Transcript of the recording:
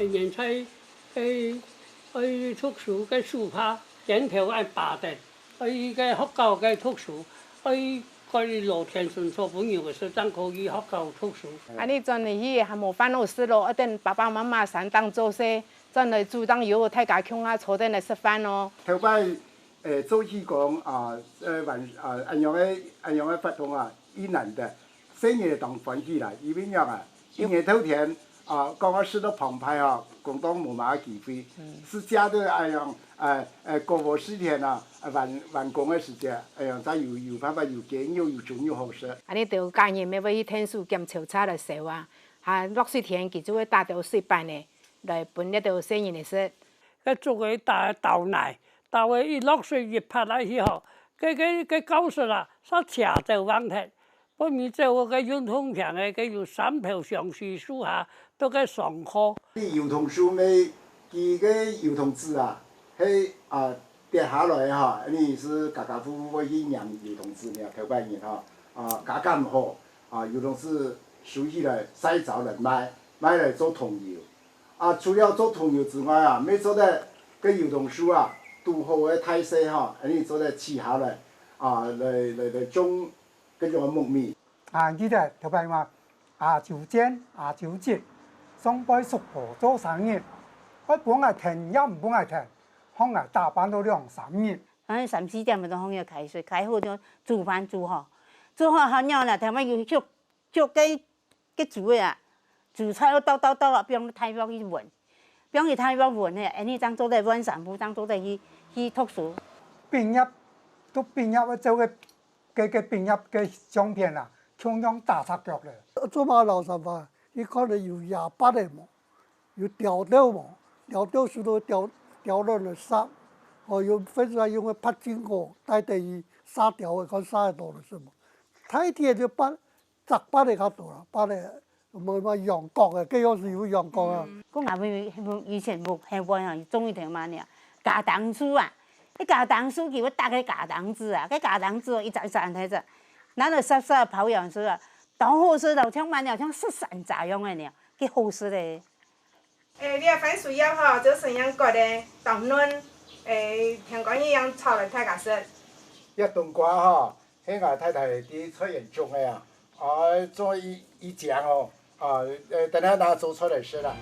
人才去读书嘅书法，人頭愛霸的，去嘅學校嘅讀書，去佢羅田順所本樣嘅時陣可以學校讀書。你真係去還冇煩惱事咯，一定爸爸媽媽上當做些，真係主張有大家窮啊坐定嚟食飯咯。頭擺早起講按樣嘅發動啊，以難的，生意當歡喜啦，因為樣啊，一年頭天。剛剛吃到澎湃啊，廣東冇乜機會，是加的過活10天啊，完工嘅時間，再有辦法有見有做有好食。你就家人咪為天數兼炒菜嚟燒啊，60天佢就會打到水班呢，來分一道生意嚟食。佢做嘅倒奶，倒嘅一落水一拍嚟以後，佢搞熟啦，殺車就完成。我咪做我嘅運動場嘅，佢有3條橡樹樹下都嘅上課。啲兒童書咪佢嘅兒童紙啊，係跌下來嚇，你是家家戶戶會去養兒童紙嘅，頭擺年嚇，價格唔好，兒童紙收起來洗澡嚟賣嚟做童謠。除了做童謠之外啊，咪做得個兒童書啊，讀好嘅太細嚇，你做得切下來嚟種。跟住我木棉。記得頭擺話就煎就節，雙倍熟婆做生意，我本係停也唔本係停，可能大班到2、3日。3、4點咪就可以開水，開好就煮飯煮好後了啦，頭擺要煮煮啊，煮菜都倒啊，不用太多去混，不用去太多混嘅，你當做在溫散步，當做在去讀書。畢業都畢業做嘅畢業嘅相片啊，像樣大插腳咧。做馬老實話，你可能有28的毛，有吊豆毛，吊豆樹都吊落嚟殺，有分出來用個拍筋鍋，帶第二殺掉嘅，講殺得多了是冇。太鐵就8的較多啦，8的冇羊角嘅，幾樣是有羊角啊。我話以前冇係我啊，中意聽乜嘢？假當書啊！啲假當書叫我打個假當字啊！個假當字一隻睇着，嗱就濕跑樣書啊，當好書就像乜嘢，像雪山炸樣嘅呢，幾好書咧。你阿番薯葉嗬，就成樣割咧，當嫩，香港一樣炒嚟大家食。一冬瓜嗬，喺我太太啲菜園種嘅啊，做一講哦，等下拿做出來食啦。